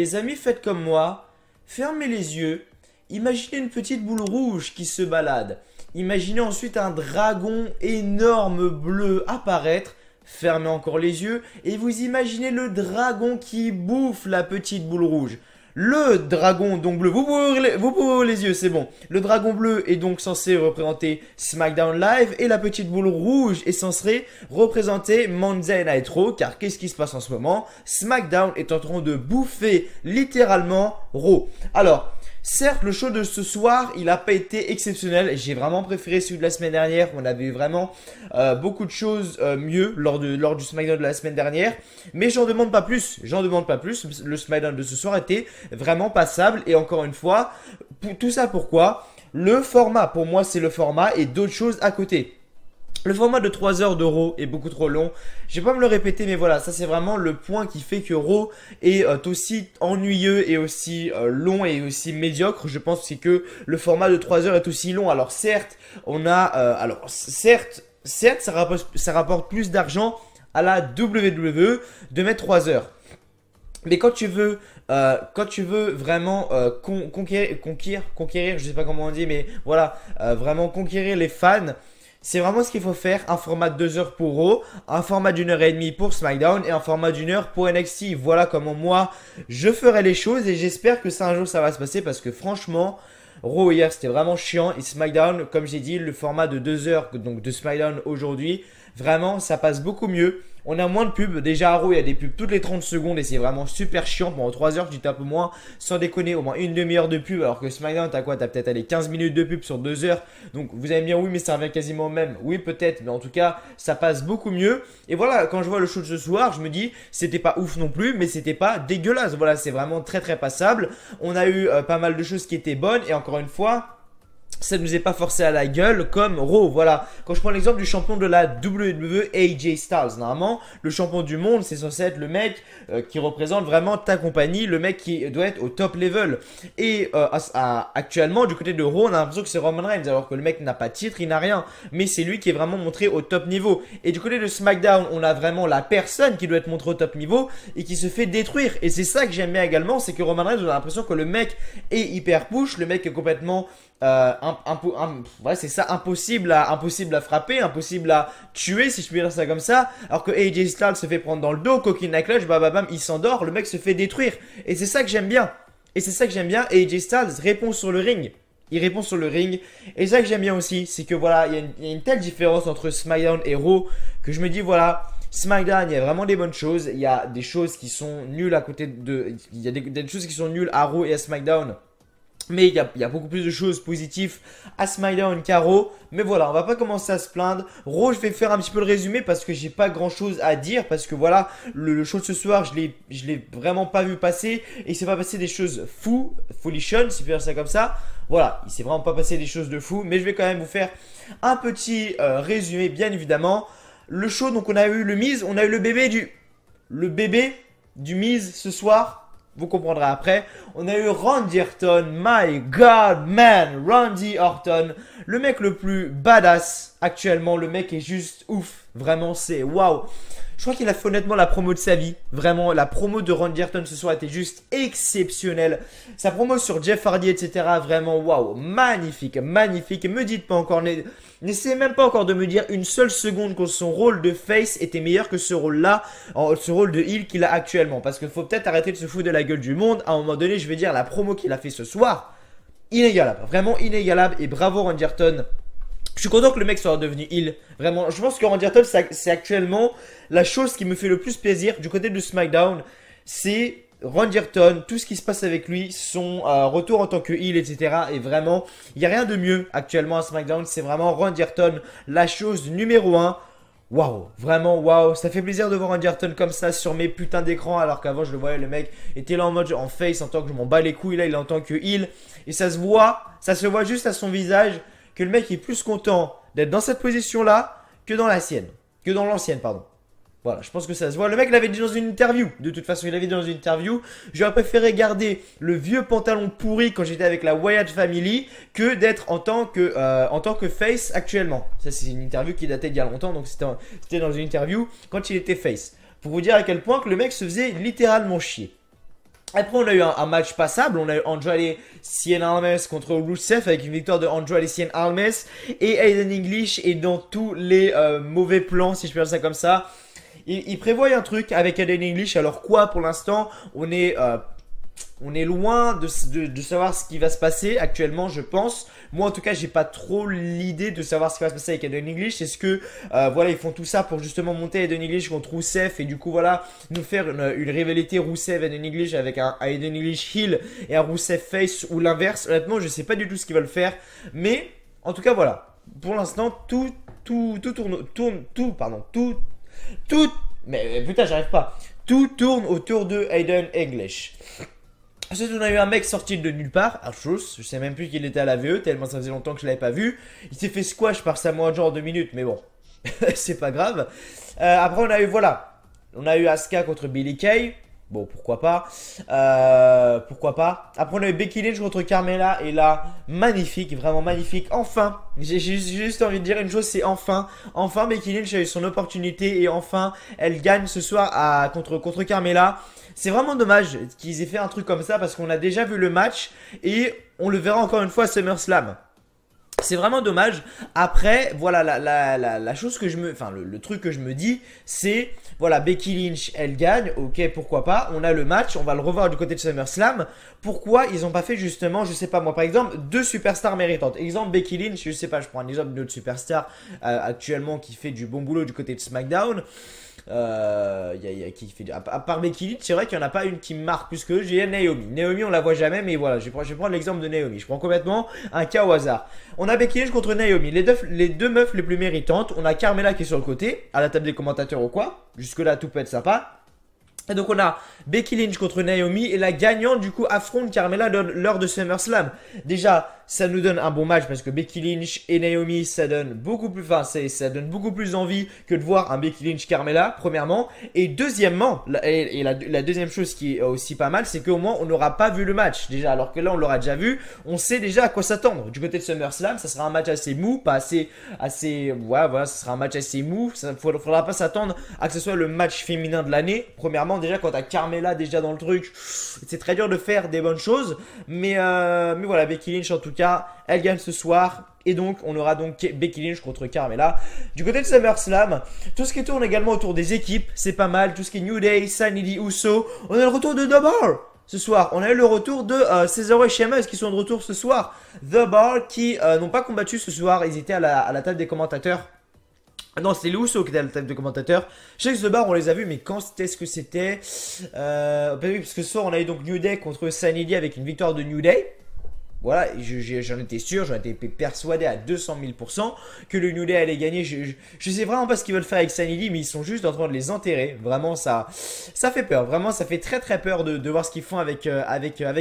les amis, faites comme moi. Fermez les yeux. Imaginez une petite boule rouge qui se balade. Imaginez ensuite un dragon énorme bleu apparaître. Fermez encore les yeux et vous imaginez le dragon qui bouffe la petite boule rouge. Le dragon donc bleu, vous pouvez ouvrir les yeux, c'est bon. Le dragon bleu est donc censé représenter SmackDown Live et la petite boule rouge est censée représenter Monday Night Raw. Car qu'est-ce qui se passe en ce moment? SmackDown est en train de bouffer littéralement Raw. Alors, certes, le show de ce soir, il n'a pas été exceptionnel. J'ai vraiment préféré celui de la semaine dernière. On avait eu vraiment beaucoup de choses mieux lors du SmackDown de la semaine dernière. Mais j'en demande pas plus. J'en demande pas plus. Le SmackDown de ce soir était vraiment passable. Et encore une fois, tout ça pourquoi? Le format, pour moi, c'est le format et d'autres choses à côté. Le format de 3 heures de Raw est beaucoup trop long. Je vais pas me le répéter, mais voilà, ça c'est vraiment le point qui fait que Raw est aussi ennuyeux et aussi long et aussi médiocre. Je pense c'est que le format de 3 heures est aussi long. Alors certes, certes, ça rapporte plus d'argent à la WWE de mettre 3 heures. Mais quand tu veux vraiment conquérir, je sais pas comment on dit, mais voilà, vraiment conquérir les fans. C'est vraiment ce qu'il faut faire, un format de 2 heures pour Raw, un format d'1 heure et demie pour SmackDown et un format d'1 heure pour NXT. Voilà comment moi, je ferai les choses et j'espère que ça un jour ça va se passer parce que franchement, Raw hier c'était vraiment chiant et SmackDown, comme j'ai dit, le format de 2 heures donc de SmackDown aujourd'hui, vraiment ça passe beaucoup mieux. On a moins de pubs. Déjà à Raw, il y a des pubs toutes les 30 secondes et c'est vraiment super chiant. Pendant 3 heures, tu tapes au moins, sans déconner, au moins une demi-heure de pub. Alors que SmackDown, t'as quoi? T'as peut-être allé 15 minutes de pub sur 2 heures. Donc vous allez me dire oui, mais ça revient quasiment au même. Oui, peut-être, mais en tout cas, ça passe beaucoup mieux. Et voilà, quand je vois le show de ce soir, je me dis, c'était pas ouf non plus, mais c'était pas dégueulasse. Voilà, c'est vraiment très très passable. On a eu pas mal de choses qui étaient bonnes et encore une fois, ça ne nous est pas forcé à la gueule comme Raw. Voilà, quand je prends l'exemple du champion de la WWE, AJ Styles, normalement le champion du monde c'est censé être le mec qui représente vraiment ta compagnie, le mec qui doit être au top level. Et actuellement du côté de Raw, on a l'impression que c'est Roman Reigns alors que le mec n'a pas de titre, il n'a rien, mais c'est lui qui est vraiment montré au top niveau. Et du côté de SmackDown, on a vraiment la personne qui doit être montrée au top niveau et qui se fait détruire. Et c'est ça que j'aime bien également, c'est que Roman Reigns, on a l'impression que le mec est hyper push, le mec est complètement ouais, c'est ça, impossible à frapper, impossible à tuer si je puis dire ça comme ça. Alors que AJ Styles se fait prendre dans le dos, coquine la clutch, bam, il s'endort, le mec se fait détruire. Et c'est ça que j'aime bien. Et c'est ça que j'aime bien. AJ Styles répond sur le ring. Il répond sur le ring. Et ça que j'aime bien aussi, c'est que voilà, il y a une telle différence entre SmackDown et Raw que je me dis voilà. SmackDown, il y a vraiment des bonnes choses. Il y a des choses qui sont nulles à côté de. Il y a des choses qui sont nulles à Raw et à SmackDown. Mais il y a beaucoup plus de choses positives à SmackDown qu'à Raw. Mais voilà, on va pas commencer à se plaindre. Raw, je vais faire un petit peu le résumé parce que j'ai pas grand chose à dire. Parce que voilà, le show de ce soir, je l'ai vraiment pas vu passer. Et il s'est pas passé des choses folichonnes, si je peux dire ça comme ça. Voilà, il s'est vraiment pas passé des choses de fou. Mais je vais quand même vous faire un petit résumé, bien évidemment. Le show, donc on a eu le Miz, on a eu le bébé du Miz ce soir. Vous comprendrez après. On a eu Randy Orton. My God, man. Randy Orton. Le mec le plus badass actuellement. Le mec est juste ouf. Vraiment, c'est waouh. Je crois qu'il a fait honnêtement la promo de sa vie. Vraiment, la promo de Randy Orton ce soir était juste exceptionnelle. Sa promo sur Jeff Hardy, etc. Vraiment, waouh. Magnifique, magnifique. Me dites pas encore. N'essayez même pas encore de me dire une seule seconde que son rôle de face était meilleur que ce rôle-là, ce rôle de heel qu'il a actuellement. Parce qu'il faut peut-être arrêter de se foutre de la gueule du monde. À un moment donné, je vais dire la promo qu'il a fait ce soir, inégalable. Vraiment inégalable. Et bravo Randy Orton. Je suis content que le mec soit devenu heel. Vraiment, je pense que Randy Orton, c'est actuellement la chose qui me fait le plus plaisir du côté de SmackDown. C'est Randy Orton, tout ce qui se passe avec lui, son retour en tant que heel, etc. Et vraiment, il n'y a rien de mieux actuellement à SmackDown. C'est vraiment Randy Orton, la chose numéro 1. Waouh, vraiment waouh, ça fait plaisir de voir Randy Orton comme ça sur mes putains d'écran. Alors qu'avant, je le voyais, le mec était là en mode en face, en tant que je m'en bats les couilles. Là, il est en tant que heel. Et ça se voit juste à son visage que le mec est plus content d'être dans cette position-là que dans la sienne. Que dans l'ancienne, pardon. Voilà, je pense que ça se voit. Le mec l'avait dit dans une interview. De toute façon, il l'avait dit dans une interview. J'aurais préféré garder le vieux pantalon pourri quand j'étais avec la Wyatt Family que d'être en tant que face actuellement. Ça, c'est une interview qui datait d'il y a longtemps. Donc, c'était dans une interview quand il était face. Pour vous dire à quel point que le mec se faisait littéralement chier. Après, on a eu un match passable. On a eu Andrade Cien Almes contre Rusev avec une victoire de Andrade Cien Almes. Et Aiden English est dans tous les mauvais plans, si je peux dire ça comme ça. Il prévoit un truc avec Aiden English. Alors quoi, pour l'instant, on est loin de savoir ce qui va se passer actuellement, je pense. Moi, en tout cas, j'ai pas trop l'idée de savoir ce qui va se passer avec Aiden English. C'est ce que, voilà, ils font tout ça pour justement monter Aiden English contre Rusev et du coup, voilà, nous faire une rivalité Rusev-Aiden English avec un Aiden English heel et un Rusev face ou l'inverse. Honnêtement, je sais pas du tout ce qu'ils veulent faire, mais en tout cas, voilà. Pour l'instant, mais putain, j'arrive pas. Tout tourne autour de Aiden English. Ensuite, on a eu un mec sorti de nulle part, Archus, je sais même plus qu'il était à la VE, tellement ça faisait longtemps que je l'avais pas vu. Il s'est fait squash par Samoa Joe en 2 minutes, mais bon, c'est pas grave. Après, on a eu Asuka contre Billie Kay. Bon, pourquoi pas. Pourquoi pas. Après, on a eu Becky Lynch contre Carmella. Et là, magnifique, vraiment magnifique. Enfin, j'ai juste envie de dire une chose, c'est enfin. Enfin, Becky Lynch a eu son opportunité. Et enfin, elle gagne ce soir contre Carmella. C'est vraiment dommage qu'ils aient fait un truc comme ça parce qu'on a déjà vu le match et on le verra encore une fois à SummerSlam. C'est vraiment dommage. Après, voilà, la chose que le truc que je me dis, c'est, voilà, Becky Lynch, elle gagne, ok, pourquoi pas. On a le match, on va le revoir du côté de SummerSlam. Pourquoi ils n'ont pas fait justement, je sais pas moi, par exemple, 2 superstars méritantes. Exemple, Becky Lynch, je sais pas, je prends un exemple d'une autre superstar actuellement qui fait du bon boulot du côté de SmackDown. Qui fait à part Becky Lynch, c'est vrai qu'il n'y en a pas une qui me marque plus que j'ai Naomi. Naomi, on la voit jamais, mais voilà, je vais prendre l'exemple de Naomi. Je prends complètement un cas au hasard. On a Becky Lynch contre Naomi, les deux meufs les plus méritantes. On a Carmella qui est sur le côté, à la table des commentateurs ou quoi. Jusque-là, tout peut être sympa. Et donc on a Becky Lynch contre Naomi et la gagnante du coup affronte Carmella lors de SummerSlam. Déjà, ça nous donne un bon match parce que Becky Lynch et Naomi, ça donne beaucoup plus, ça donne beaucoup plus envie que de voir un Becky Lynch Carmella, premièrement. Et deuxièmement, la deuxième chose qui est aussi pas mal, c'est qu'au moins on n'aura pas vu le match déjà, alors que là on l'aura déjà vu, on sait déjà à quoi s'attendre. Du côté de SummerSlam, ça sera un match assez mou, pas assez, voilà, ça sera un match assez mou. Il faudra pas s'attendre à que ce soit le match féminin de l'année. Premièrement, déjà quand t'as Carmella déjà dans le truc, c'est très dur de faire des bonnes choses. Mais voilà, Becky Lynch en tout cas, elle gagne ce soir. Et donc, on aura donc Becky Lynch contre Carmella. Du côté de SummerSlam, tout ce qui tourne également autour des équipes, c'est pas mal. Tout ce qui est New Day, Sanity, Uso. On a le retour de The Bar ce soir. On a eu le retour de Cesaro et Sheamus qui sont de retour ce soir. The Bar qui n'ont pas combattu ce soir. Ils étaient à la table des commentateurs. Non, c'était les Usos qui étaient à la table de commentateurs. Je sais que The Bar, on les a vus, mais quand est-ce que c'était oui, parce que ce soir, on a eu donc New Day contre Sanity avec une victoire de New Day. Voilà, j'en étais sûr, j'en étais persuadé à 200 000% que le New Day allait gagner. Je sais vraiment pas ce qu'ils veulent faire avec Sanity, mais ils sont juste en train de les enterrer. Vraiment, ça fait peur. Vraiment, ça fait très très peur de voir ce qu'ils font avec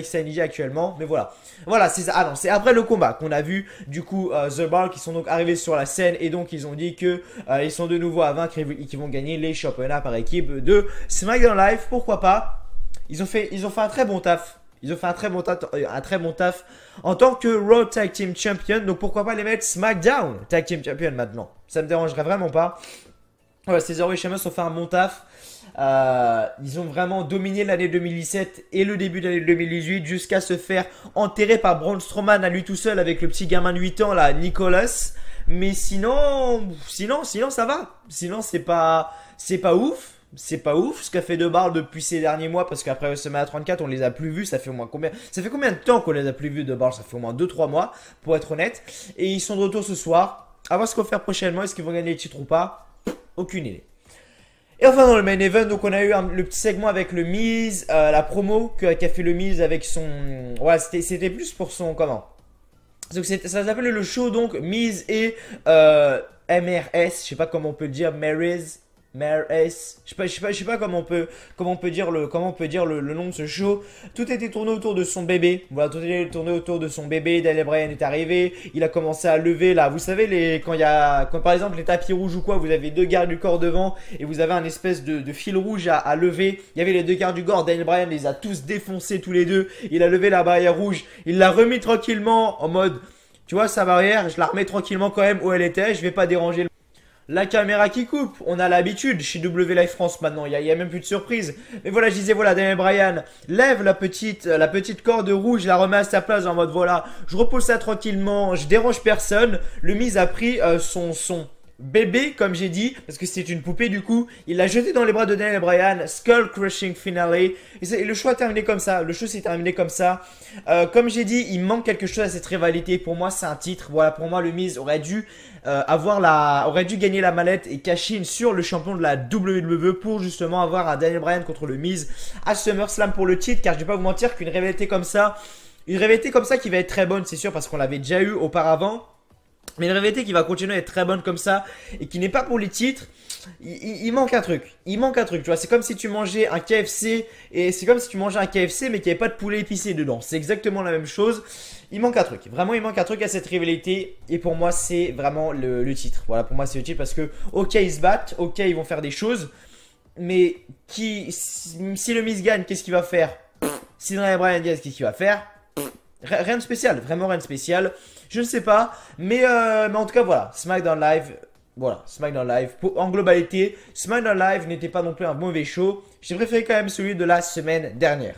Sanity actuellement. Mais voilà. Voilà, c'est ça. Ah non, c'est après le combat qu'on a vu, du coup, The Bar qui sont donc arrivés sur la scène et donc ils ont dit que ils sont de nouveau à vaincre et qu'ils vont gagner les championnats par équipe de SmackDown Live. Pourquoi pas? Ils ont fait un très bon taf. Ils ont fait un très bon taf en tant que Raw Tag Team Champion. Donc pourquoi pas les mettre SmackDown Tag Team Champion maintenant. Ça me dérangerait vraiment pas. Voilà, Cesaro et Sheamus ont fait un bon taf. Ils ont vraiment dominé l'année 2017 et le début de l'année 2018 jusqu'à se faire enterrer par Braun Strowman à lui tout seul avec le petit gamin de 8 ans là, Nicholas. Mais sinon ça va. Sinon c'est pas ouf. C'est pas ouf ce qu'a fait The Bar depuis ces derniers mois parce qu'après WrestleMania 34 on les a plus vus. Ça fait combien de temps qu'on les a plus vus The Bar? Ça fait au moins 2-3 mois pour être honnête. Et ils sont de retour ce soir. À voir ce qu'on va faire prochainement. Est-ce qu'ils vont gagner le titre ou pas? Aucune idée. Et enfin dans le main event, donc on a eu le petit segment avec le Miz, la promo qu'a fait le Miz avec son... Ouais, c'était plus pour son... Comment? Donc ça s'appelle le show donc Miz et MRS, je sais pas comment on peut le dire, Maryse, je sais pas comment on peut dire le nom de ce show. Tout était tourné autour de son bébé. Voilà, tout était tourné autour de son bébé. Daniel Bryan est arrivé, il a commencé à lever là. Vous savez quand par exemple les tapis rouges ou quoi, vous avez 2 gardes du corps devant et vous avez un espèce de fil rouge à lever. Il y avait les 2 gardes du corps. Daniel Bryan les a tous défoncés tous les deux. Il a levé la barrière rouge, il l'a remis tranquillement en mode, tu vois sa barrière, je la remets tranquillement quand même où elle était. Je vais pas déranger la caméra qui coupe. On a l'habitude chez W Live France maintenant. Il y a même plus de surprise. Mais voilà, je disais, voilà, Daniel Bryan lève la petite corde rouge, la remet à sa place en mode voilà, je repose ça tranquillement, je dérange personne. Le Miz a pris son bébé, comme j'ai dit, parce que c'est une poupée du coup. Il l'a jeté dans les bras de Daniel Bryan. Skull Crushing Finale. Et le show a terminé comme ça. Le show s'est terminé comme ça. Comme j'ai dit, il manque quelque chose à cette rivalité. Pour moi, c'est un titre. Voilà, pour moi, le Miz aurait dû gagner la mallette et cash in sur le champion de la WWE pour justement avoir un Daniel Bryan contre le Miz à SummerSlam pour le titre. Car je vais pas vous mentir qu'une rivalité comme ça, qui va être très bonne, c'est sûr, parce qu'on l'avait déjà eu auparavant. Mais une rivalité qui va continuer à être très bonne comme ça et qui n'est pas pour les titres, il manque un truc. Il manque un truc, tu vois. C'est comme si tu mangeais un KFC et c'est comme si tu mangeais un KFC mais qu'il n'y avait pas de poulet épicé dedans. C'est exactement la même chose. Il manque un truc. Vraiment, il manque un truc à cette rivalité. Et pour moi, c'est vraiment le titre. Voilà, pour moi, c'est le titre parce que, ok, ils se battent. Ok, ils vont faire des choses. Mais si le Miz gagne, qu'est-ce qu'il va faire? Si Daniel Bryan gagne, qu'est-ce qu'il va faire? Rien de spécial, vraiment rien de spécial. Je ne sais pas, mais en tout cas voilà, SmackDown Live, voilà, SmackDown Live. En globalité, SmackDown Live n'était pas non plus un mauvais show. J'ai préféré quand même celui de la semaine dernière.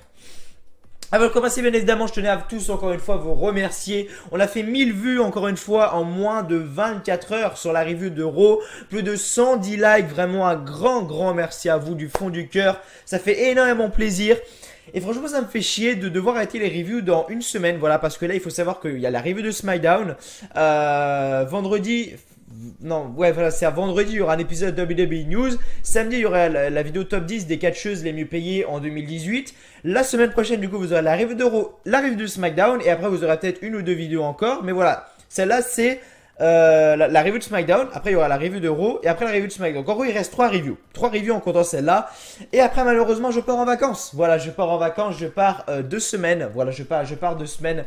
Avant de commencer, bien évidemment, je tenais à tous encore une fois vous remercier. On a fait 1000 vues encore une fois en moins de 24 heures sur la review de Raw. Plus de 110 likes, vraiment un grand merci à vous du fond du cœur. Ça fait énormément plaisir. Et franchement, ça me fait chier de devoir arrêter les reviews dans une semaine. Voilà, parce que là, il faut savoir qu'il y a la review de SmackDown. Vendredi... Non, ouais, voilà, c'est à vendredi, il y aura un épisode WWE News. Samedi, il y aura la vidéo top 10 des catcheuses les mieux payées en 2018. La semaine prochaine, du coup, vous aurez la review de Raw, la review de SmackDown. Et après, vous aurez peut-être une ou deux vidéos encore. Mais voilà, celle-là, c'est... la review de SmackDown, après il y aura la review de Raw et après la review de SmackDown. Donc en gros il reste 3 reviews en comptant celle-là. Et après malheureusement je pars en vacances. Voilà, je pars en vacances, je pars 2 semaines. Voilà, je pars 2 semaines.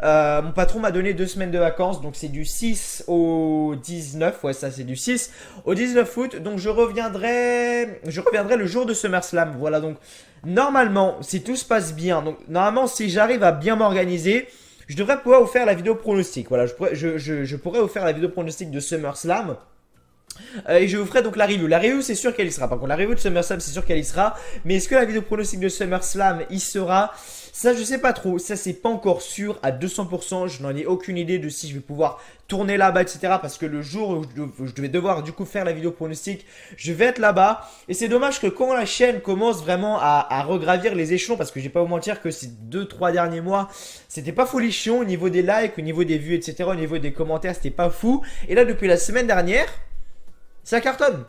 Mon patron m'a donné 2 semaines de vacances. Donc c'est du 6 au 19. Ouais, ça c'est du 6 au 19 août. Donc je reviendrai le jour de SummerSlam. Voilà, donc normalement si tout se passe bien, donc normalement si j'arrive à bien m'organiser, je devrais pouvoir vous faire la vidéo pronostic. Voilà, je pourrais vous faire la vidéo pronostic de SummerSlam. Et je vous ferai donc la review. La review, c'est sûr qu'elle y sera. Par contre, la review de SummerSlam, c'est sûr qu'elle y sera. Mais est-ce que la vidéo pronostic de SummerSlam y sera? Ça, je sais pas trop. Ça, c'est pas encore sûr à 200%. Je n'en ai aucune idée de si je vais pouvoir tourner là-bas, etc. Parce que le jour où je vais devoir du coup faire la vidéo pronostic, je vais être là-bas. Et c'est dommage que quand la chaîne commence vraiment à regravir les échelons, parce que je vais pas vous mentir que ces 2-3 derniers mois, c'était pas folichon au niveau des likes, au niveau des vues, etc. Au niveau des commentaires, c'était pas fou. Et là, depuis la semaine dernière, ça cartonne.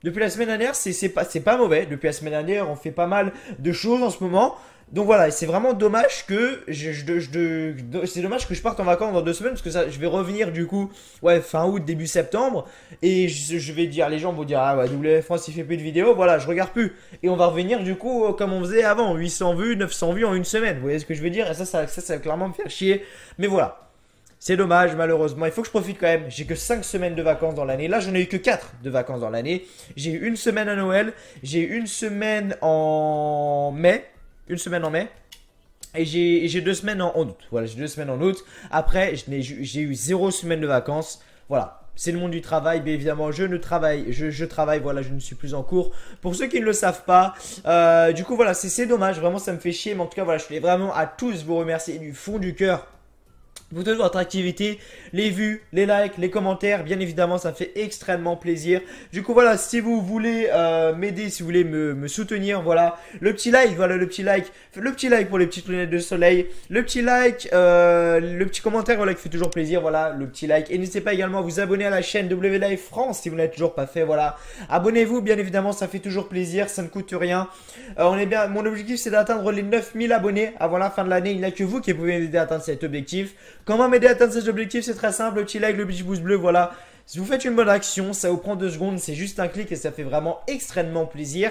Depuis la semaine dernière, c'est pas mauvais. Depuis la semaine dernière, on fait pas mal de choses en ce moment. Donc voilà, c'est vraiment dommage que c'est dommage que je parte en vacances dans 2 semaines parce que ça, je vais revenir du coup, ouais, fin août, début septembre, et je vais dire, les gens vont dire, ah ouais, WF France il fait plus de vidéos, voilà, je regarde plus, et on va revenir du coup comme on faisait avant, 800 vues, 900 vues en une semaine, vous voyez ce que je veux dire, et ça va clairement me faire chier, mais voilà. C'est dommage, malheureusement. Il faut que je profite quand même. J'ai que 5 semaines de vacances dans l'année. Là, j'en ai eu que 4 de vacances dans l'année. J'ai eu une semaine à Noël. J'ai eu une semaine en mai. Une semaine en mai. Et j'ai 2 semaines en août. Voilà, j'ai 2 semaines en août. Après, j'ai eu 0 semaine de vacances. Voilà. C'est le monde du travail, bien évidemment. Je travaille, voilà, je ne suis plus en cours. Pour ceux qui ne le savent pas, du coup, voilà, c'est dommage. Vraiment, ça me fait chier. Mais en tout cas, voilà, je voulais vraiment à tous vous remercier du fond du cœur. Vous donnez votre activité, les vues, les likes, les commentaires, bien évidemment ça me fait extrêmement plaisir. Du coup voilà, si vous voulez m'aider, si vous voulez me soutenir, voilà, le petit like pour les petites lunettes de soleil, le petit like, le petit commentaire, voilà, qui fait toujours plaisir, voilà, le petit like. Et n'hésitez pas également à vous abonner à la chaîne W Live France si vous n'avez toujours pas fait, voilà. Abonnez-vous, bien évidemment, ça fait toujours plaisir, ça ne coûte rien. Mon objectif c'est d'atteindre les 9000 abonnés avant la fin de l'année, il n'y a que vous qui pouvez m'aider à atteindre cet objectif. Comment m'aider à atteindre cet objectif? C'est très simple, le petit like, le petit pouce bleu, voilà. Si vous faites une bonne action, ça vous prend 2 secondes, c'est juste un clic et ça fait vraiment extrêmement plaisir.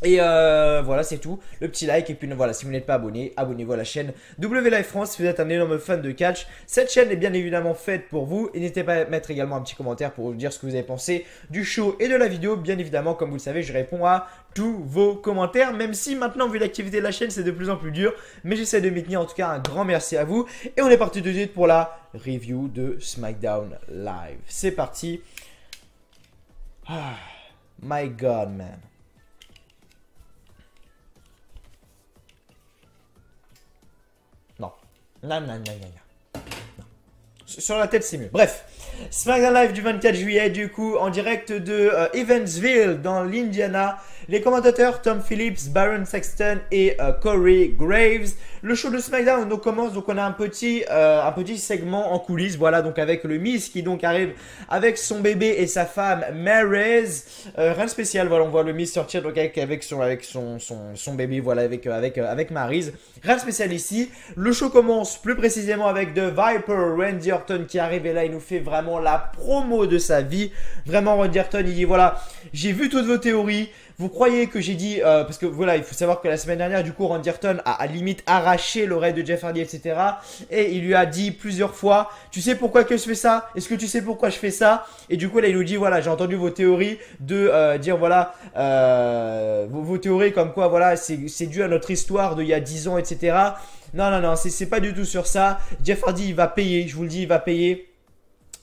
Et voilà, c'est tout. Le petit like. Et puis voilà, si vous n'êtes pas abonné, abonnez-vous à la chaîne W Live France si vous êtes un énorme fan de catch. Cette chaîne est bien évidemment faite pour vous. Et n'hésitez pas à mettre également un petit commentaire pour vous dire ce que vous avez pensé du show et de la vidéo. Bien évidemment, comme vous le savez, je réponds à tous vos commentaires. Même si maintenant, vu l'activité de la chaîne, c'est de plus en plus dur. Mais j'essaie de m'y tenir. En tout cas, un grand merci à vous. Et on est parti tout de suite pour la review de SmackDown Live. C'est parti. My God, man. Non. Non, non, non, non, non. Sur la tête, c'est mieux. Bref. SmackDown Live du 24 juillet, du coup, en direct de Evansville, dans l'Indiana. Les commentateurs, Tom Phillips, Baron Sexton et Corey Graves. Le show de SmackDown donc commence, donc on a un petit segment en coulisses, voilà, donc avec le Miz qui donc arrive avec son bébé et sa femme Marez. Rien de spécial, voilà, on voit le Miz sortir donc avec son bébé, voilà, avec Marez. Rien de spécial ici. Le show commence plus précisément avec The Viper, Randy Orton qui arrive et là il nous fait vraiment la promo de sa vie. Vraiment, Randy Orton, il dit voilà, j'ai vu toutes vos théories. Vous croyez que j'ai dit, parce que voilà, il faut savoir que la semaine dernière, du coup, Randy Orton a limite arraché l'oreille de Jeff Hardy, etc. Et il lui a dit plusieurs fois, tu sais pourquoi que je fais ça? Est-ce que tu sais pourquoi je fais ça? Et du coup, là, il nous dit, voilà, j'ai entendu vos théories de dire, voilà, vos théories comme quoi, voilà, c'est dû à notre histoire d'il y a 10 ans, etc. Non, non, non, c'est pas du tout sur ça. Jeff Hardy, il va payer, je vous le dis, il va payer.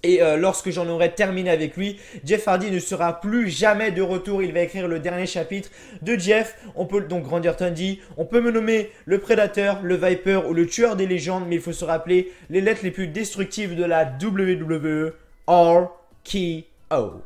Et lorsque j'en aurai terminé avec lui, Jeff Hardy ne sera plus jamais de retour. Il va écrire le dernier chapitre de Jeff. On peut donc, Randy Orton dit, on peut me nommer le prédateur, le Viper ou le tueur des légendes, mais il faut se rappeler les lettres les plus destructives de la WWE, RKO.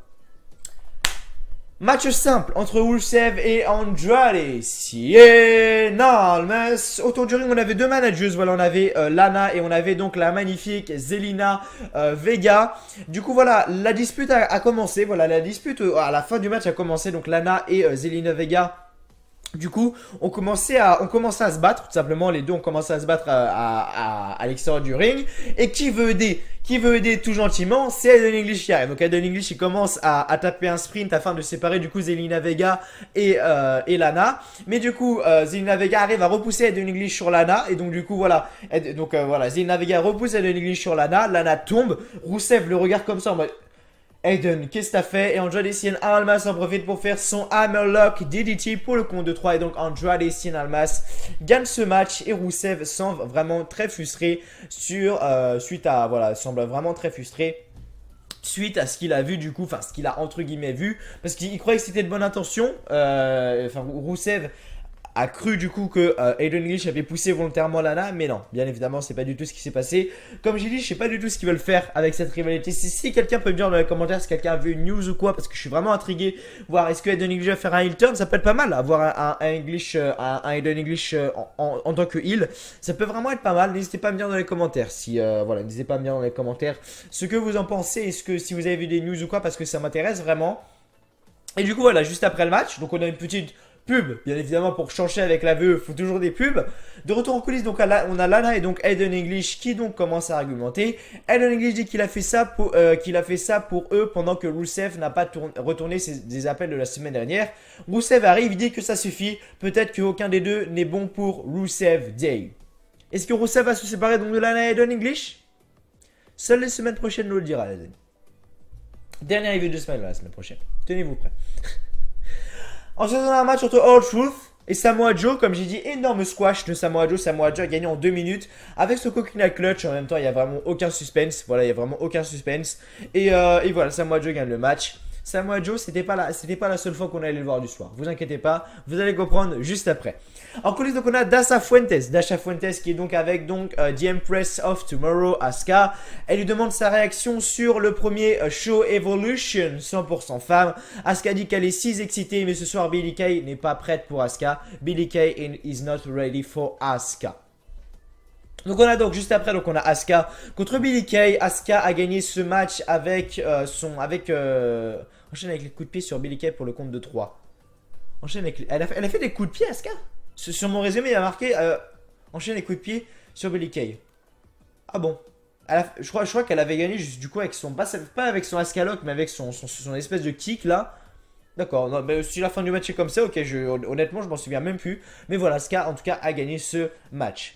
Match simple entre Rusev et Andrade Cien Almas. Autour du ring, on avait deux managers. Voilà, on avait Lana et on avait donc la magnifique Zelina Vega. Du coup, voilà, la dispute a commencé. Voilà, la dispute à la fin du match a commencé. Donc, Lana et Zelina Vega. Du coup, on commençait à se battre, tout simplement. Les deux ont commencé à se battre à l'extérieur du ring. Et qui veut aider? Qui veut aider tout gentiment? C'est Aiden English qui arrive. Donc Aiden English, il commence à taper un sprint afin de séparer du coup Zelina Vega et Lana. Mais du coup, Zelina Vega arrive à repousser Aiden English sur Lana. Et donc du coup, voilà. Voilà, Zelina Vega repousse Aiden English sur Lana. Lana tombe. Rusev le regarde comme ça en mode... Aiden, qu'est-ce que t'as fait? Et Andrade Cien Almas en profite pour faire son Hammerlock DDT pour le compte de 3. Et donc Andrade Cien Almas gagne ce match. Et Rusev semble vraiment très frustré semble vraiment très frustré suite à ce qu'il a vu du coup, enfin ce qu'il a entre guillemets vu. Parce qu'il croyait que c'était de bonne intention. Rusev a cru du coup que Aiden English avait poussé volontairement Lana, mais non, bien évidemment c'est pas du tout ce qui s'est passé. Comme j'ai dit, je sais pas du tout ce qu'ils veulent faire avec cette rivalité. Si quelqu'un peut me dire dans les commentaires si quelqu'un a vu une news ou quoi, parce que je suis vraiment intrigué, voir est-ce que Aiden English va faire un heel turn, ça peut être pas mal, avoir un Aiden English en tant que heel, ça peut vraiment être pas mal. N'hésitez pas à me dire dans les commentaires n'hésitez pas à me dire dans les commentaires ce que vous en pensez, si vous avez vu des news ou quoi, parce que ça m'intéresse vraiment. Et du coup voilà, juste après le match, donc on a une petite pub, bien évidemment, pour changer avec la VE, il faut toujours des pubs. De retour en coulisses, donc on a Lana et donc Aiden English qui donc commence à argumenter. Aiden English dit qu'il a fait ça pour eux pendant que Rusev n'a pas retourné des appels de la semaine dernière. Rusev arrive, il dit que ça suffit. Peut-être qu'aucun des deux n'est bon pour Rusev Day. Est-ce que Rusev va se séparer donc de Lana et Aiden English? Seules les semaines prochaines nous le dira, Aiden. Dernière review de semaine la semaine prochaine. Tenez-vous prêts. Ensuite, on a un match entre R-Truth et Samoa Joe. Comme j'ai dit, énorme squash de Samoa Joe. Samoa Joe a gagné en 2 minutes avec ce coconut clutch. En même temps, il n'y a vraiment aucun suspense. Voilà, il n'y a vraiment aucun suspense. Et voilà, Samoa Joe gagne le match. Samoa Joe, c'était pas la seule fois qu'on allait le voir du soir. Vous inquiétez pas, vous allez comprendre juste après. En coulisses, donc on a Dasha Fuentes qui est donc avec The Empress of Tomorrow, Asuka. Elle lui demande sa réaction sur le premier show Evolution 100% femme. Asuka dit qu'elle est si excitée, mais ce soir Billie Kay n'est pas prête pour Asuka. Billie Kay is not ready for Asuka. Donc on a donc juste après on a Asuka contre Billie Kay. Asuka a gagné ce match avec enchaîne avec les coups de pied sur Billie Kay pour le compte de 3. Enchaîne avec elle a fait des coups de pied Asuka. Sur mon résumé il y a marqué enchaîne les coups de pied sur Billie Kay. Ah bon. Je crois qu'elle avait gagné juste du coup avec son pas avec son Asuka Lock mais avec son espèce de kick là. D'accord, si la fin du match est comme ça, ok, honnêtement je m'en souviens même plus. Mais voilà, Asuka en tout cas a gagné ce match.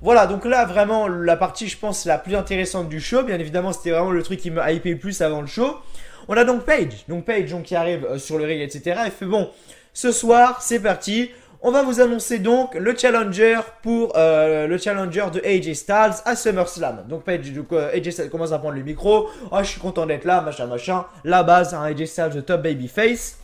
Voilà, donc là vraiment la partie je pense la plus intéressante du show. Bien évidemment c'était vraiment le truc qui me hypait le plus avant le show. On a donc Paige qui arrive sur le ring etc. Elle fait bon, ce soir c'est parti. on va vous annoncer donc le challenger pour le challenger de AJ Styles à SummerSlam. Donc Paige, du coup, AJ Styles commence à prendre le micro. Oh, je suis content d'être là, machin, machin. La base, un AJ Styles de top babyface.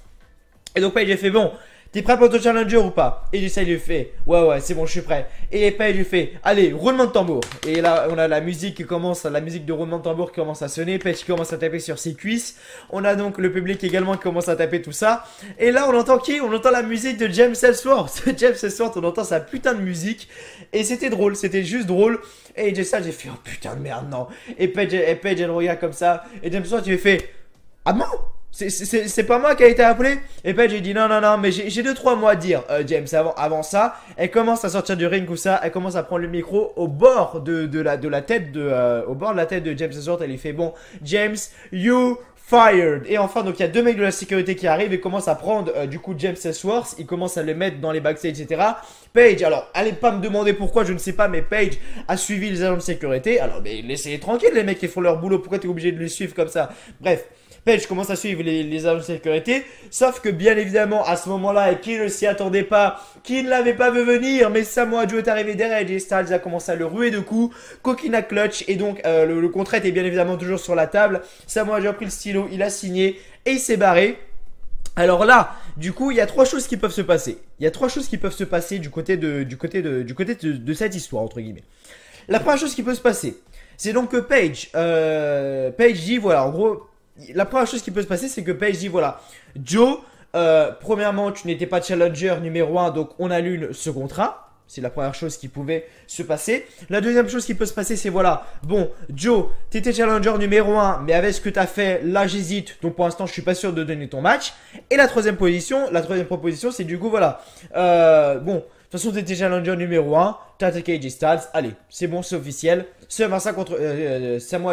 Et donc Paige fait bon. T'es prêt pour ton challenger ou pas? Et AJ Styles lui fait ouais c'est bon je suis prêt. Et Paige lui fait allez roulement de tambour. Et là on a la musique qui commence, la musique de roulement de tambour qui commence à sonner. Paige qui commence à taper sur ses cuisses. On a donc le public également qui commence à taper tout ça. Et là on entend qui? On entend la musique de James Ellsworth. James Ellsworth, on entend sa putain de musique. Et c'était drôle, c'était juste drôle. Et AJ Styles j'ai fait oh putain de merde non. Et Paige elle regarde comme ça. Et James Ellsworth il fait ah bon? C'est pas moi qui a été appelé. Et Paige j'ai dit non mais j'ai 2-3 mots à dire James avant ça. Elle commence à sortir du ring ou ça. Elle commence à prendre le micro au bord de la tête de au bord de la tête de James Ellsworth. Elle lui fait bon James you fired. Et enfin donc il y a 2 mecs de la sécurité qui arrivent et commencent à prendre du coup James Ellsworth. Ils commencent à le mettre dans les backstage etc. Paige, alors allez pas me demander pourquoi, je ne sais pas, mais Paige a suivi les agents de sécurité. Alors mais laissez-les tranquilles les mecs qui font leur boulot. Pourquoi t'es obligé de les suivre comme ça? Bref, Paige commence à suivre les agents de sécurité. Sauf que bien évidemment à ce moment-là, et qui ne s'y attendait pas, qui ne l'avait pas vu venir, mais Samoa Joe est arrivé derrière AJ Styles a commencé à le ruer de coups. Coquina clutch et donc le contrat était bien évidemment toujours sur la table. Samoa Joe a pris le stylo, il a signé et il s'est barré. Alors là, du coup, il y a 3 choses qui peuvent se passer. Il y a 3 choses qui peuvent se passer du côté de cette histoire entre guillemets. La première chose qui peut se passer, c'est donc que Paige dit voilà, en gros, la première chose qui peut se passer, c'est que Paige dit voilà, Joe, premièrement, tu n'étais pas challenger numéro 1, donc on annule ce contrat. C'est la première chose qui pouvait se passer. La deuxième chose qui peut se passer, c'est voilà, bon, Joe, t'étais challenger numéro 1, mais avec ce que t'as fait, là j'hésite, donc pour l'instant je suis pas sûr de donner ton match. Et la troisième proposition, c'est du coup voilà, bon, de toute façon t'étais challenger numéro 1, t'as attaqué AJ Styles, allez, c'est bon, c'est officiel. Samoa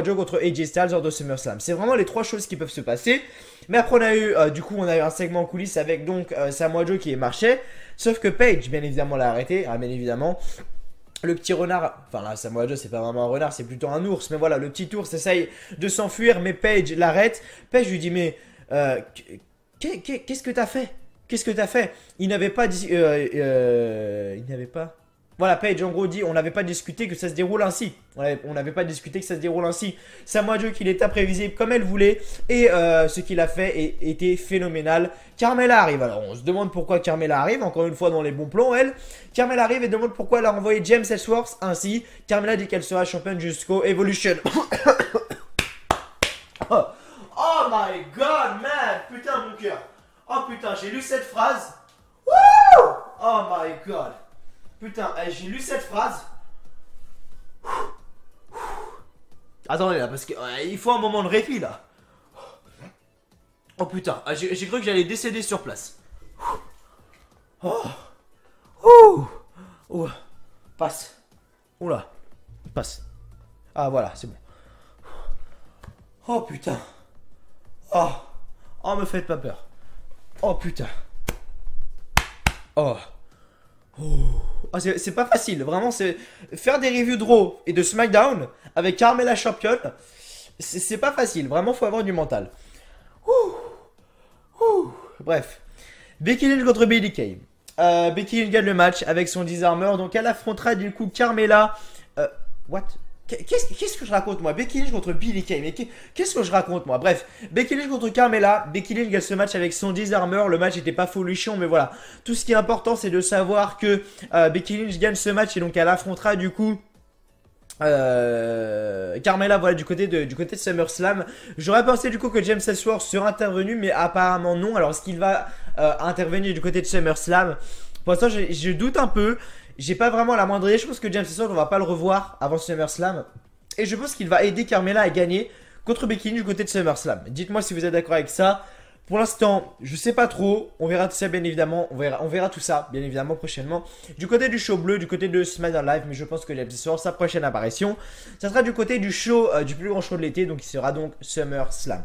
Joe contre AJ Styles lors de SummerSlam. C'est vraiment les 3 choses qui peuvent se passer. Mais après on a eu, on a eu un segment en coulisses avec donc Samoa Joe qui marchait. Sauf que Paige, bien évidemment, l'a arrêté. Ah, bien évidemment. Le petit renard, enfin là, Samoa Joe, c'est pas vraiment un renard, c'est plutôt un ours. Mais voilà, le petit ours essaye de s'enfuir, mais Paige l'arrête. Paige lui dit, mais qu'est-ce que t'as fait? Qu'est-ce que t'as fait? Il n'avait pas dit. Il n'avait pas. Voilà, Paige en gros dit on n'avait pas discuté que ça se déroule ainsi. On n'avait pas discuté que ça se déroule ainsi. Samoa Joe qu'il est imprévisible comme elle voulait. Et ce qu'il a fait était phénoménal. Carmella arrive. Alors on se demande pourquoi Carmella arrive. Encore une fois dans les bons plans elle. Carmella arrive et demande pourquoi elle a envoyé James Ellsworth ainsi. Carmella dit qu'elle sera championne jusqu'au Evolution. Oh my god man. Putain mon cœur. Oh putain j'ai lu cette phrase. Woo! Oh my god. Putain, j'ai lu cette phrase. Attendez là, parce que il faut un moment de répit là. Oh putain, j'ai cru que j'allais décéder sur place. Oh. Ouh. Passe. Oula. Passe. Ah voilà, c'est bon. Oh putain. Oh, me faites pas peur. Oh putain. Oh. C'est pas facile, vraiment, c'est faire des reviews de Raw et de SmackDown avec Carmella championne, c'est pas facile, vraiment faut avoir du mental. Bref, Becky Lynch contre Billie Kay. Becky Lynch gagne le match avec son Disarmer, donc elle affrontera du coup Carmella. What? Qu'est-ce que je raconte moi? Becky Lynch contre Billie Kay, mais qu'est-ce que je raconte moi? Bref, Becky Lynch contre Carmella. Becky Lynch gagne ce match avec son Disarmer. Le match n'était pas folichon, mais voilà. Tout ce qui est important, c'est de savoir que Becky Lynch gagne ce match et donc elle affrontera du coup Carmella, voilà, du côté de SummerSlam. J'aurais pensé du coup que James Ellsworth serait intervenu, mais apparemment non. Alors est-ce qu'il va intervenir du côté de SummerSlam? Pour l'instant je doute un peu. J'ai pas vraiment la moindre idée. Je pense que James Ellsworth on va pas le revoir avant SummerSlam. Et je pense qu'il va aider Carmella à gagner contre Becky Lynch du côté de SummerSlam. Dites-moi si vous êtes d'accord avec ça. Pour l'instant, je sais pas trop. On verra tout ça bien évidemment. On verra tout ça bien évidemment prochainement. Du côté du show bleu, du côté de SmackDown Live. Mais je pense que James Ellsworth, sa prochaine apparition, ça sera du côté du show, du plus grand show de l'été. Donc il sera donc SummerSlam.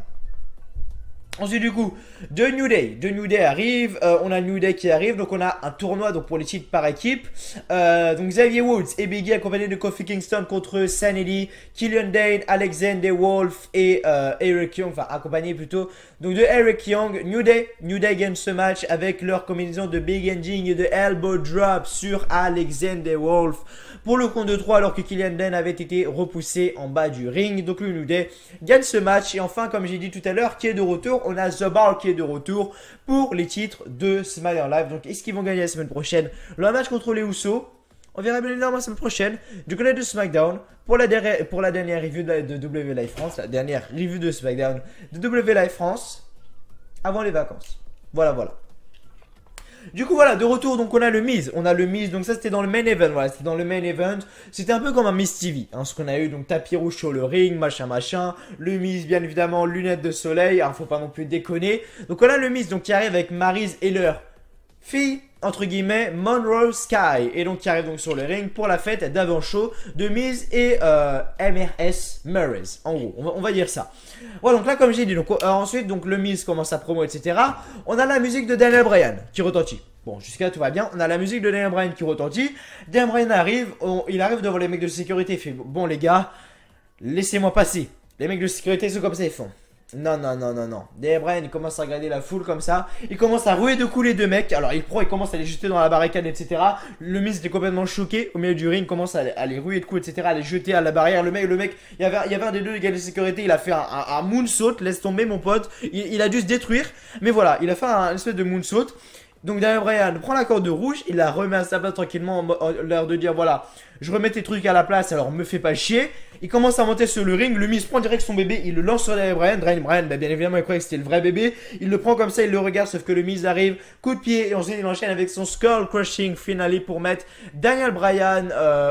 Ensuite du coup, de New Day arrive, on a New Day qui arrive, donc on a un tournoi donc pour les titres par équipe. Donc Xavier Woods et Biggie accompagnés de Kofi Kingston contre Sanity, Killian Dane, Alexander Wolf et Eric Young, enfin accompagnés plutôt donc de Eric Young. New Day gagne ce match avec leur combinaison de Big Ending et de Elbow Drop sur Alexander Wolf pour le compte de 3 alors que Killian Dane avait été repoussé en bas du ring. Donc le New Day gagne ce match et enfin comme j'ai dit tout à l'heure qui est de retour, on a The Bar qui est de retour pour les titres de SmackDown Live. Donc est-ce qu'ils vont gagner la semaine prochaine le match contre les Usos? On verra bien évidemment la semaine prochaine du côté de SmackDown pour la dernière review de W Live France, la dernière review de SmackDown de W Live France avant les vacances. Voilà. Du coup voilà, de retour donc on a le Miz, donc ça c'était dans le main event, voilà, c'était dans le main event, c'était un peu comme un Miz TV, hein, ce qu'on a eu, donc tapis rouge sur le ring, machin, le Miz bien évidemment, lunettes de soleil, hein, faut pas non plus déconner, donc on a le Miz donc qui arrive avec Maryse et leur fille, entre guillemets, Monroe Sky, et donc qui arrive donc sur le ring pour la fête d'avant-show de Miz et MRS Murrays, en gros, on va dire ça. Voilà, donc là comme j'ai dit, donc ensuite donc le Miz commence sa promo etc. On a la musique de Daniel Bryan qui retentit. Bon, jusqu'à là tout va bien, on a la musique de Daniel Bryan qui retentit. Daniel Bryan arrive, il arrive devant les mecs de sécurité, il fait bon les gars, laissez-moi passer. Les mecs de sécurité sont comme ça, ils font non. Daniel Bryan il commence à regarder la foule comme ça. Il commence à rouer de coups les deux mecs. Alors il commence à les jeter dans la barricade etc. Le Miz était complètement choqué au milieu du ring. Il commence à les rouer de coups etc. À les jeter à la barrière. Le mec il y avait un des deux gars de sécurité. Il a fait un moonsault. Laisse tomber mon pote. Il a dû se détruire. Mais voilà, il a fait un espèce de moonsault. Donc Daniel Bryan prend la corde rouge, il la remet à sa place tranquillement, l'air de dire voilà, je remets tes trucs à la place, alors me fais pas chier. Il commence à monter sur le ring, le Miz prend direct son bébé, il le lance sur Daniel Bryan. Daniel Bryan, bien évidemment, il croyait que c'était le vrai bébé. Il le prend comme ça, il le regarde, sauf que le Miz arrive, coup de pied, et ensuite il enchaîne avec son Skull Crushing Finale pour mettre Daniel Bryan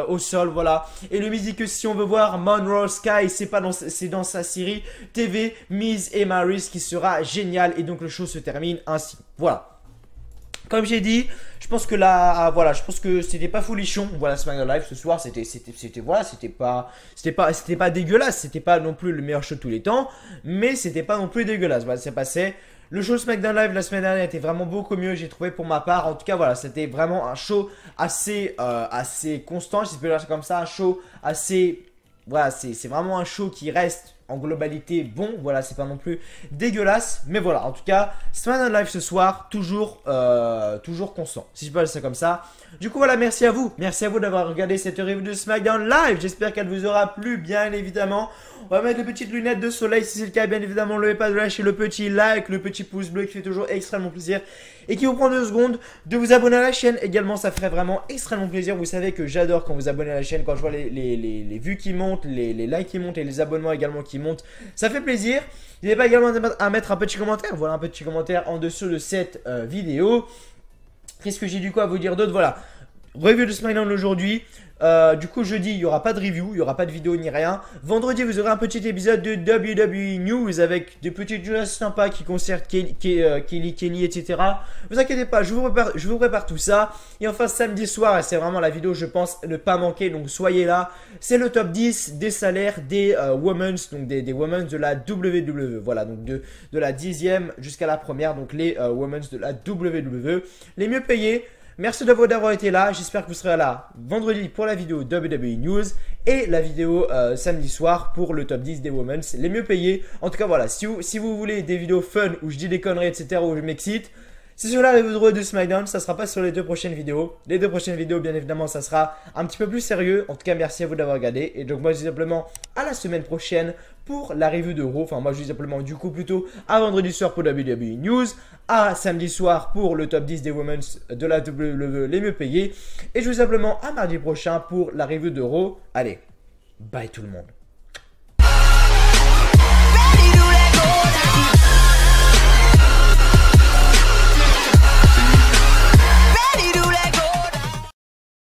au sol, voilà. Et le Miz dit que si on veut voir Monroe Sky, c'est dans sa série TV Miz et Maryse qui sera génial, et donc le show se termine ainsi. Voilà. Comme j'ai dit, je pense que là, voilà, je pense que c'était pas folichon. Voilà, SmackDown Live ce soir, c'était pas dégueulasse, c'était pas non plus le meilleur show de tous les temps, mais c'était pas non plus dégueulasse. Voilà, c'est passé. Le show SmackDown Live la semaine dernière était vraiment beaucoup mieux, j'ai trouvé pour ma part. En tout cas, voilà, c'était vraiment un show assez constant, si je peux dire comme ça, un show assez, voilà, c'est vraiment un show qui reste en globalité bon, voilà, c'est pas non plus dégueulasse, mais voilà, en tout cas SmackDown Live ce soir, toujours constant, si je peux dire ça comme ça. Du coup voilà, merci à vous d'avoir regardé cette review de SmackDown Live, j'espère qu'elle vous aura plu, bien évidemment. On va mettre les petites lunettes de soleil si c'est le cas, bien évidemment, n'oubliez pas de lâcher le petit like, le petit pouce bleu qui fait toujours extrêmement plaisir et qui vous prend 2 secondes de vous abonner à la chaîne également, ça ferait vraiment extrêmement plaisir. Vous savez que j'adore quand vous abonnez à la chaîne, quand je vois les vues qui montent, les likes qui montent et les abonnements également qui montent, ça fait plaisir. N'hésitez pas également à mettre un petit commentaire, voilà, un petit commentaire en dessous de cette vidéo. Qu'est-ce que j'ai du coup à vous dire d'autre? Voilà, review de SmackDown aujourd'hui. Du coup jeudi il n'y aura pas de review, il n'y aura pas de vidéo ni rien. Vendredi vous aurez un petit épisode de WWE News avec des petites choses sympas qui concernent Kelly, etc. Vous inquiétez pas, je vous prépare tout ça. Et enfin samedi soir, et c'est vraiment la vidéo je pense ne pas manquer, donc soyez là. C'est le top 10 des salaires des women's, donc des women's de la WWE. Voilà, donc de la 10e jusqu'à la première, donc les women's de la WWE, les mieux payés. Merci d'avoir été là, j'espère que vous serez là vendredi pour la vidéo WWE News et la vidéo samedi soir pour le top 10 des Women's les mieux payés. En tout cas voilà, si vous voulez des vidéos fun où je dis des conneries etc, où je m'excite, c'est sur la review de SmackDown, ça sera pas sur les 2 prochaines vidéos. Les 2 prochaines vidéos bien évidemment ça sera un petit peu plus sérieux. En tout cas merci à vous d'avoir regardé et donc moi je dis simplement à la semaine prochaine pour la review de Raw. Enfin moi je dis simplement du coup plutôt à vendredi soir pour WWE News, à samedi soir pour le top 10 des Women's de la WWE les mieux payés et je vous dis simplement à mardi prochain pour la review de Raw. Allez, bye tout le monde.